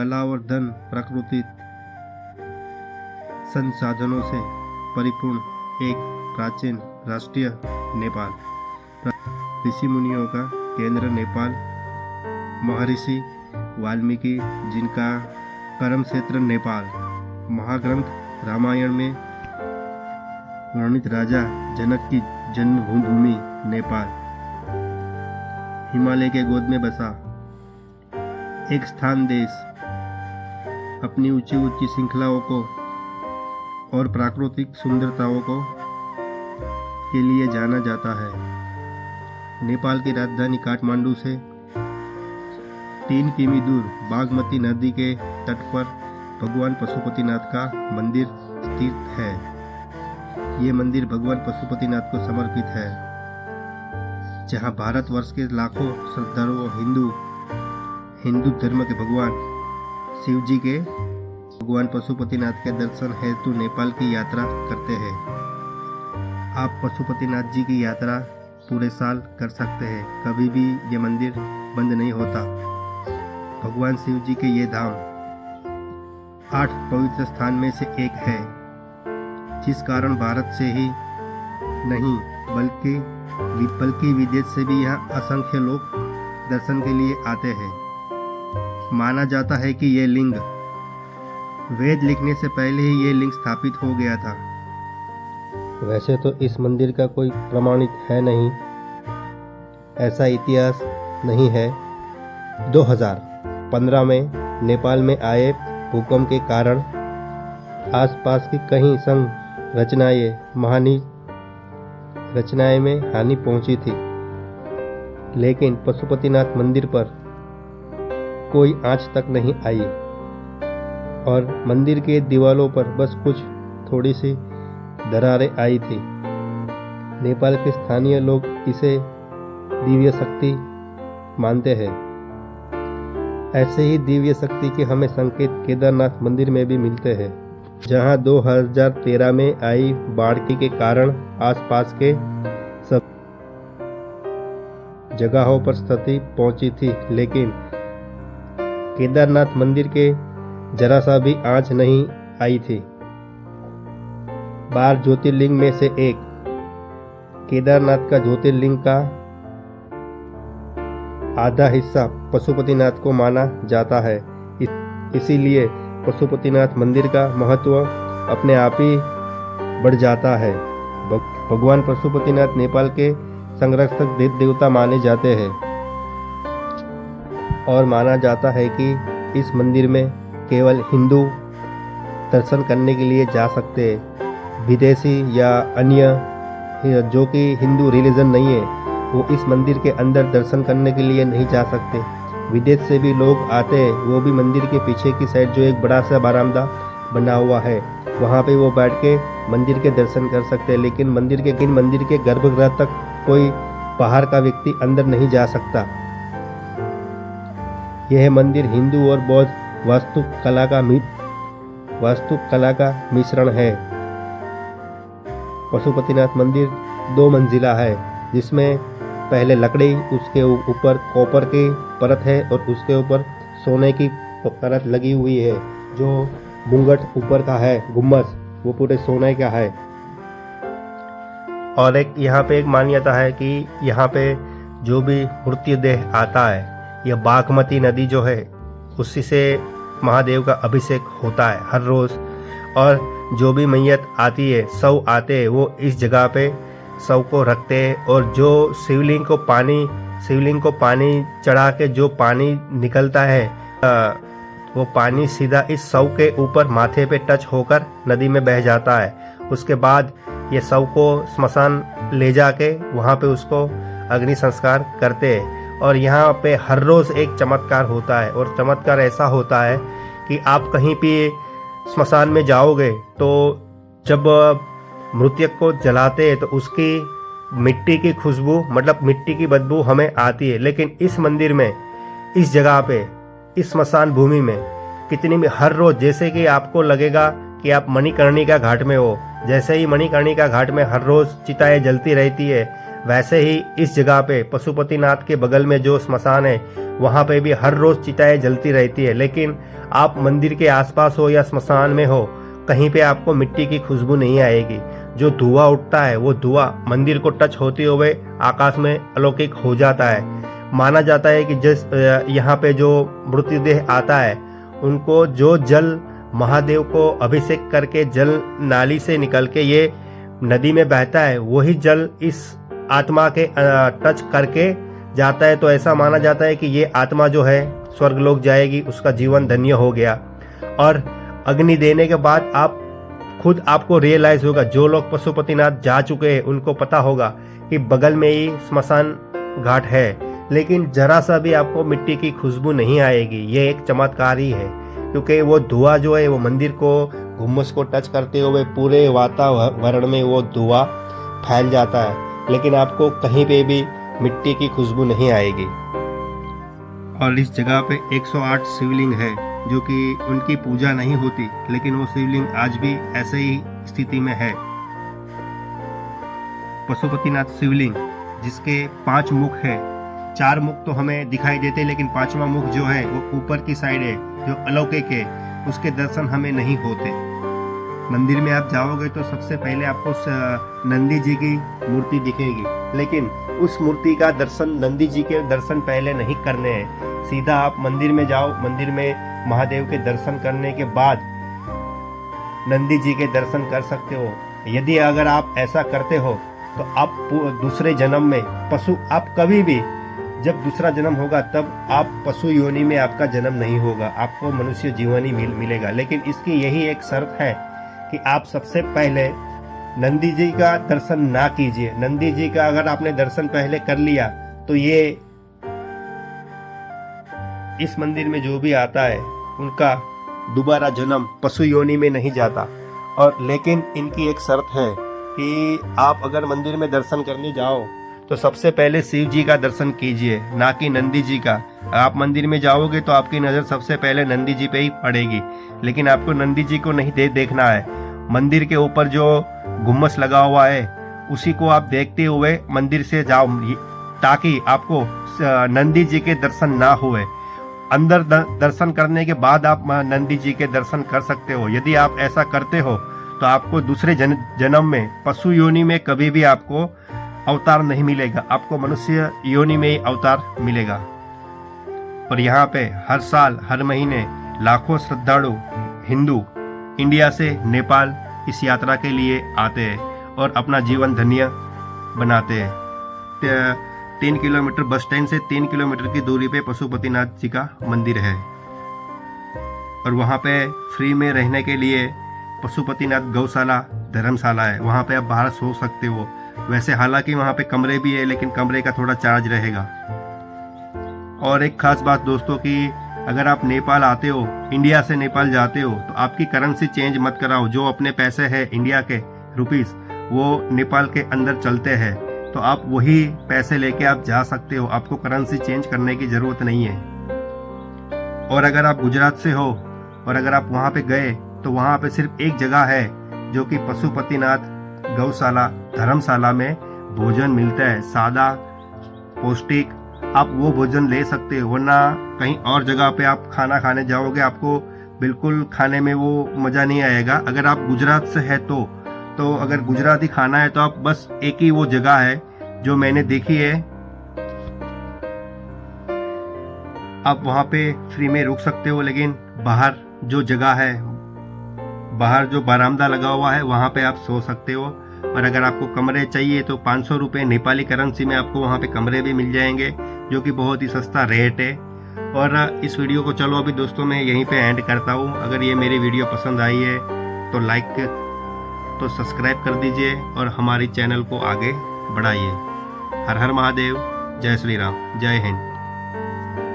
कला और धन प्राकृतिक संसाधनों से परिपूर्ण एक प्राचीन राष्ट्रीय नेपाल। ऋषि मुनियों का केंद्र नेपाल, महर्षि वाल्मीकि जिनका कर्म क्षेत्र नेपाल, महाग्रंथ रामायण में वर्णित राजा जनक की जन्मभूमि नेपाल, हिमालय के गोद में बसा एक स्थान देश अपनी ऊंची ऊंची श्रृंखलाओं को और प्राकृतिक सुंदरताओं को के लिए जाना जाता है। नेपाल की राजधानी काठमांडू से 3 किमी दूर बागमती नदी के तट पर भगवान पशुपतिनाथ का मंदिर स्थित है। ये मंदिर भगवान पशुपतिनाथ को समर्पित है, जहां भारतवर्ष के लाखों श्रद्धालु हिंदू धर्म के भगवान शिव जी के भगवान पशुपतिनाथ के दर्शन हेतु नेपाल की यात्रा करते हैं। आप पशुपतिनाथ जी की यात्रा पूरे साल कर सकते हैं, कभी भी ये मंदिर बंद नहीं होता। भगवान शिव जी के ये धाम 8 पवित्र स्थान में से एक है, जिस कारण भारत से ही नहीं बल्कि विदेश से भी यहाँ असंख्य लोग दर्शन के लिए आते हैं। माना जाता है कि ये लिंग वेद लिखने से पहले ही ये लिंग स्थापित हो गया था। वैसे तो इस मंदिर का कोई प्रमाणित है नहीं, ऐसा इतिहास नहीं है। 2015 में नेपाल में आए भूकंप के कारण आसपास की कई रचनाएं में हानि पहुंची थी, लेकिन पशुपतिनाथ मंदिर पर कोई आंच तक नहीं आई और मंदिर के दीवारों पर बस कुछ थोड़ी सी दरारें आई थी। नेपाल के स्थानीय लोग इसे दिव्य शक्ति मानते हैं। ऐसे ही दिव्य शक्ति के हमें संकेत केदारनाथ मंदिर में भी मिलते हैं, जहां 2013 में आई बाढ़ के कारण आसपास के सब जगहों पर स्थिति पहुंची थी, लेकिन केदारनाथ मंदिर के जरा सा भी आंच नहीं आई थी। 12 ज्योतिर्लिंग में से एक केदारनाथ का ज्योतिर्लिंग का आधा हिस्सा पशुपतिनाथ को माना जाता है। इसीलिए पशुपतिनाथ मंदिर का महत्व अपने आप ही बढ़ जाता है। भगवान पशुपतिनाथ नेपाल के संरक्षक देवता माने जाते हैं और माना जाता है कि इस मंदिर में केवल हिंदू दर्शन करने के लिए जा सकते हैं। विदेशी या अन्य जो कि हिंदू रिलीजन नहीं है, वो इस मंदिर के अंदर दर्शन करने के लिए नहीं जा सकते। विदेश से भी लोग आते हैं, वो भी मंदिर के पीछे की साइड जो एक बड़ा सा बरामदा बना हुआ है, वहाँ पे वो बैठ के मंदिर के दर्शन कर सकते हैं। लेकिन मंदिर के गर्भगृह तक कोई बाहर का व्यक्ति अंदर नहीं जा सकता। यह मंदिर हिंदू और बौद्ध वास्तुकला का मिश्रण है। पशुपतिनाथ मंदिर 2 मंजिला है, जिसमें पहले लकड़ी, उसके ऊपर कॉपर की परत है और उसके ऊपर सोने की परत लगी हुई है। जो घूंघट ऊपर का है, गुम्बद, वो पूरे सोने का है। और यहाँ पे एक मान्यता है कि यहाँ पे जो भी मृत्यु देह आता है, यह बागमती नदी जो है उसी से महादेव का अभिषेक होता है हर रोज। और जो भी मैयत आती है, शव आते हैं, वो इस जगह पे शव को रखते हैं और जो शिवलिंग को पानी चढ़ा के जो पानी निकलता है, वो पानी सीधा इस शव के ऊपर माथे पे टच होकर नदी में बह जाता है। उसके बाद ये शव को स्मशान ले जाके वहाँ पे उसको अग्नि संस्कार करते हैं। और यहाँ पे हर रोज एक चमत्कार होता है, और चमत्कार ऐसा होता है कि आप कहीं भी स्मशान में जाओगे तो जब मृतक को जलाते हैं तो उसकी मिट्टी की खुशबू, मतलब मिट्टी की बदबू हमें आती है। लेकिन इस मंदिर में, इस जगह पे, इस स्मशान भूमि में कितनी भी हर रोज, जैसे कि आपको लगेगा कि आप मणिकर्णिका घाट में हो, जैसे ही मणिकर्णिका घाट में हर रोज चिताएं जलती रहती है, वैसे ही इस जगह पे पशुपतिनाथ के बगल में जो स्मशान है वहाँ पे भी हर रोज चिताएं जलती रहती है, लेकिन आप मंदिर के आसपास हो या स्मशान में हो, कहीं पे आपको मिट्टी की खुशबू नहीं आएगी। जो धुआं उठता है वो धुआं मंदिर को टच होते हुए आकाश में अलौकिक हो जाता है। माना जाता है कि जिस यहाँ पे जो मृतदेह आता है उनको जो जल महादेव को अभिषेक करके जल नाली से निकल के ये नदी में बहता है, वही जल इस आत्मा के टच करके जाता है। तो ऐसा माना जाता है कि ये आत्मा जो है स्वर्गलोक जाएगी, उसका जीवन धन्य हो गया। और अग्नि देने के बाद आप खुद आपको रियलाइज होगा, जो लोग पशुपतिनाथ जा चुके हैं उनको पता होगा कि बगल में ही स्मशान घाट है, लेकिन जरा सा भी आपको मिट्टी की खुशबू नहीं आएगी। ये एक चमत्कार ही है, क्योंकि वो धुआं जो है वो मंदिर को गुम्बद को टच करते हुए पूरे वातावरण में वो धुआं फैल जाता है, लेकिन आपको कहीं पे भी मिट्टी की खुशबू नहीं आएगी। और इस जगह पे 108 शिवलिंग है, जो कि उनकी पूजा नहीं होती, लेकिन वो शिवलिंग आज भी ऐसे ही स्थिति में है। पशुपतिनाथ शिवलिंग जिसके 5 मुख है, 4 मुख तो हमें दिखाई देते, लेकिन 5वां मुख जो है वो ऊपर की साइड है, जो अलौकिक है, उसके दर्शन हमें नहीं होते। मंदिर में आप जाओगे तो सबसे पहले आपको नंदी जी की मूर्ति दिखेगी, लेकिन उस मूर्ति का दर्शन, नंदी जी के दर्शन पहले नहीं करने हैं। सीधा आप मंदिर में जाओ, मंदिर में महादेव के दर्शन करने के बाद नंदी जी के दर्शन कर सकते हो। यदि अगर आप ऐसा करते हो तो आप दूसरे जन्म में आप कभी भी जब दूसरा जन्म होगा तब आप पशु योनि में आपका जन्म नहीं होगा, आपको मनुष्य जीवन ही मिलेगा। लेकिन इसकी यही एक शर्त है कि आप सबसे पहले नंदी जी का दर्शन ना कीजिए। नंदी जी का अगर आपने दर्शन पहले कर लिया तो ये इस मंदिर में जो भी आता है उनका दोबारा जन्म पशु योनि में नहीं जाता। और लेकिन इनकी एक शर्त है कि आप अगर मंदिर में दर्शन करने जाओ तो सबसे पहले शिव जी का दर्शन कीजिए, ना कि नंदी जी का। आप मंदिर में जाओगे तो आपकी नज़र सबसे पहले नंदी जी पे ही पड़ेगी, लेकिन आपको नंदी जी को नहीं देखना है। मंदिर के ऊपर जो गुम्बद लगा हुआ है उसी को आप देखते हुए मंदिर से जाओ, ताकि आपको नंदी जी के दर्शन ना हुए। अंदर दर्शन करने के बाद आप नंदी जी के दर्शन कर सकते हो। यदि आप ऐसा करते हो तो आपको दूसरे जन्म में पशु योनि में कभी भी आपको अवतार नहीं मिलेगा, आपको मनुष्य योनि में ही अवतार मिलेगा। और यहाँ पे हर साल हर महीने लाखों श्रद्धालु हिंदू इंडिया से नेपाल इस यात्रा के लिए आते हैं और अपना जीवन धन्य बनाते हैं। 3 किलोमीटर बस स्टैंड से 3 किलोमीटर की दूरी पे पशुपतिनाथ जी का मंदिर है, और वहाँ पे फ्री में रहने के लिए पशुपतिनाथ गौशाला धर्मशाला है, वहाँ पे आप बाहर सो सकते हो। वैसे हालांकि वहाँ पे कमरे भी है, लेकिन कमरे का थोड़ा चार्ज रहेगा। और एक खास बात दोस्तों कि अगर आप नेपाल आते हो, इंडिया से नेपाल जाते हो, तो आपकी करेंसी चेंज मत कराओ। जो अपने पैसे हैं इंडिया के रुपीस वो नेपाल के अंदर चलते हैं, तो आप वही पैसे लेके आप जा सकते हो, आपको करेंसी चेंज करने की ज़रूरत नहीं है। और अगर आप गुजरात से हो और अगर आप वहाँ पे गए तो वहाँ पे सिर्फ एक जगह है जो कि पशुपतिनाथ गौशाला धर्मशाला में भोजन मिलता है, सादा पौष्टिक। आप वो भोजन ले सकते हो, वरना कहीं और जगह पे आप खाना खाने जाओगे आपको बिल्कुल खाने में वो मज़ा नहीं आएगा। अगर आप गुजरात से है तो अगर गुजराती खाना है तो आप बस एक ही वो जगह है जो मैंने देखी है, आप वहाँ पे फ्री में रुक सकते हो। लेकिन बाहर जो जगह है, बाहर जो बरामदा लगा हुआ है वहाँ पे आप सो सकते हो। और अगर आपको कमरे चाहिए तो 500 रुपये नेपाली करेंसी में आपको वहाँ पे कमरे भी मिल जाएंगे, जो कि बहुत ही सस्ता रेट है। और इस वीडियो को चलो अभी दोस्तों मैं यहीं पे एंड करता हूँ। अगर ये मेरी वीडियो पसंद आई है तो लाइक तो सब्सक्राइब कर दीजिए और हमारी चैनल को आगे बढ़ाइए। हर हर महादेव, जय श्री राम, जय हिंद।